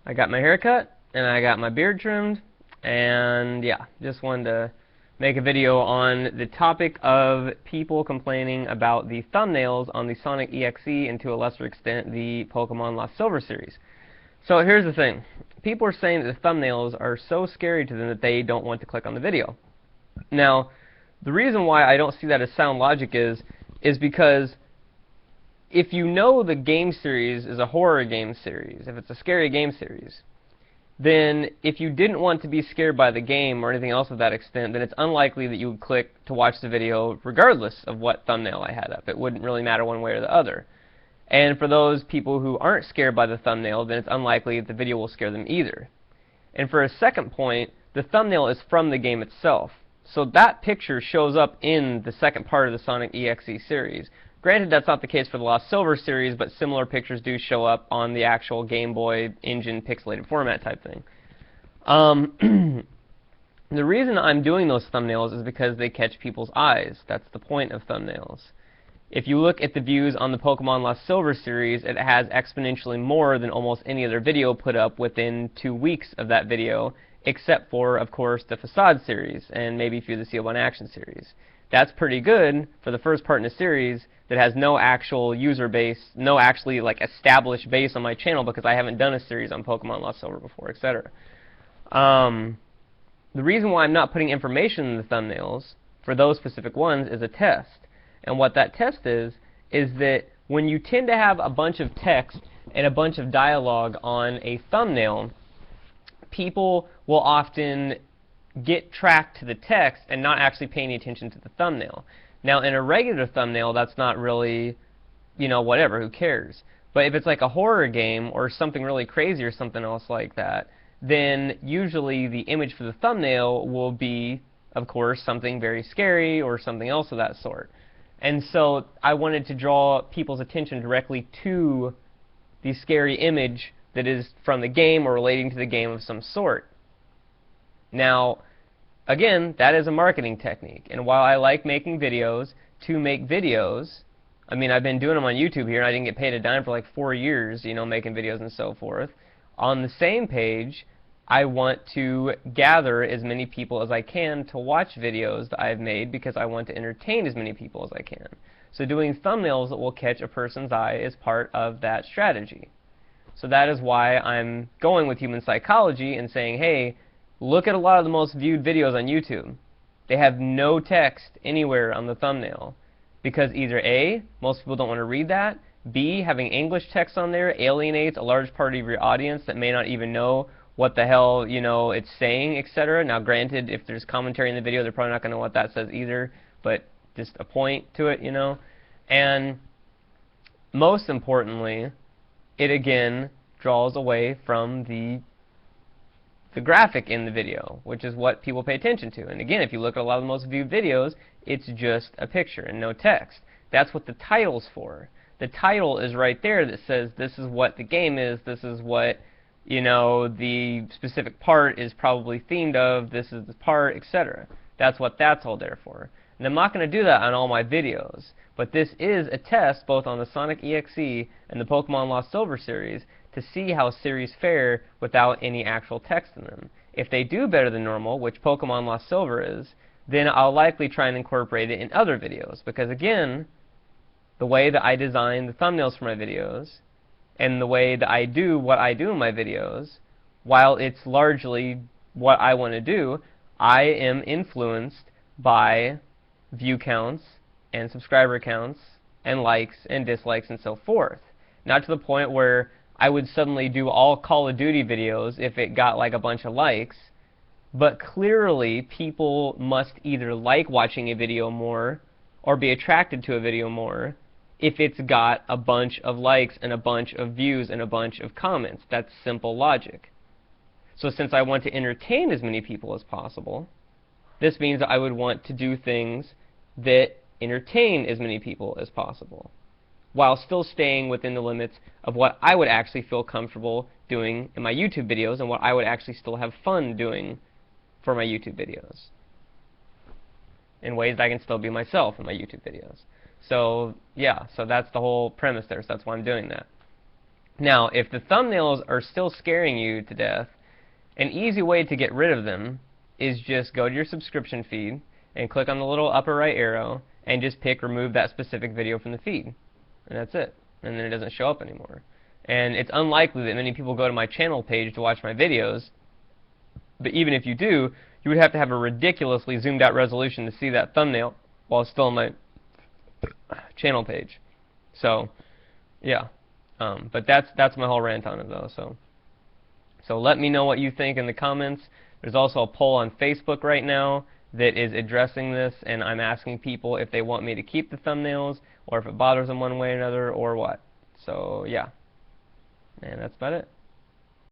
I got my hair cut, and I got my beard trimmed, and yeah, just wanted to make a video on the topic of people complaining about the thumbnails on the Sonic EXE and to a lesser extent the Pokemon Lost Silver series. So here's the thing. People are saying that the thumbnails are so scary to them that they don't want to click on the video. Now, the reason why I don't see that as sound logic is because if you know the game series is a horror game series, if it's a scary game series, then if you didn't want to be scared by the game or anything else of that extent, then it's unlikely that you would click to watch the video regardless of what thumbnail I had up. It wouldn't really matter one way or the other. And for those people who aren't scared by the thumbnail, then it's unlikely that the video will scare them either. And for a second point, the thumbnail is from the game itself. So that picture shows up in the second part of the Sonic EXE series. Granted, that's not the case for the Lost Silver series, but similar pictures do show up on the actual Game Boy engine pixelated format type thing. The reason I'm doing those thumbnails is because they catch people's eyes. That's the point of thumbnails. If you look at the views on the Pokemon Lost Silver series, it has exponentially more than almost any other video put up within 2 weeks of that video, except for, of course, the Facade series and maybe a few of the Seal1 Action series. That's pretty good for the first part in a series that has no actual user base, no actually like established base on my channel because I haven't done a series on Pokemon Lost Silver before, etc. The reason why I'm not putting information in the thumbnails for those specific ones is a test. And what that test is that when you tend to have a bunch of text and a bunch of dialogue on a thumbnail, people will often get tracked to the text and not actually pay any attention to the thumbnail. Now, in a regular thumbnail, that's not really, you know, whatever, who cares? But if it's like a horror game or something really crazy or something else like that, then usually the image for the thumbnail will be, of course, something very scary or something else of that sort. And so I wanted to draw people's attention directly to the scary image that is from the game or relating to the game of some sort. Now, again, that is a marketing technique. And while I like making videos to make videos, I mean, I've been doing them on YouTube here, and I didn't get paid a dime for like 4 years, you know, making videos and so forth. On the same page, I want to gather as many people as I can to watch videos that I've made because I want to entertain as many people as I can. So doing thumbnails that will catch a person's eye is part of that strategy. So that is why I'm going with human psychology and saying, hey, look at a lot of the most viewed videos on YouTube. They have no text anywhere on the thumbnail because either A, most people don't want to read that, B, having English text on there alienates a large part of your audience that may not even know what the hell, you know, it's saying, etc. Now, granted, if there's commentary in the video, they're probably not going to know what that says either, but just a point to it, you know. And most importantly, it again draws away from the graphic in the video, which is what people pay attention to. And again, if you look at a lot of the most viewed videos, it's just a picture and no text. That's what the title's for. The title is right there that says this is what the game is, this is what, you know, the specific part is probably themed of, this is the part, etc. That's what that's all there for. And I'm not going to do that on all my videos, but this is a test both on the Sonic EXE and the Pokemon Lost Silver series to see how series fare without any actual text in them. If they do better than normal, which Pokemon Lost Silver is, then I'll likely try and incorporate it in other videos, because again, the way that I design the thumbnails for my videos and the way that I do what I do in my videos, while it's largely what I want to do, I am influenced by view counts and subscriber counts and likes and dislikes and so forth. Not to the point where I would suddenly do all Call of Duty videos if it got like a bunch of likes, but clearly people must either like watching a video more or be attracted to a video more if it's got a bunch of likes and a bunch of views and a bunch of comments. That's simple logic. So since I want to entertain as many people as possible, this means that I would want to do things that entertain as many people as possible, while still staying within the limits of what I would actually feel comfortable doing in my YouTube videos and what I would actually still have fun doing for my YouTube videos, in ways that I can still be myself in my YouTube videos. So yeah, so that's the whole premise there, so that's why I'm doing that. Now, if the thumbnails are still scaring you to death, an easy way to get rid of them is just go to your subscription feed and click on the little upper right arrow and just pick remove that specific video from the feed. And that's it. And then it doesn't show up anymore. And it's unlikely that many people go to my channel page to watch my videos, but even if you do, you would have to have a ridiculously zoomed out resolution to see that thumbnail while it's still on my channel page. So, yeah. But that's my whole rant on it, though. So let me know what you think in the comments. There's also a poll on Facebook right now that is addressing this, and I'm asking people if they want me to keep the thumbnails, or if it bothers them one way or another, or what. So, yeah. And that's about it.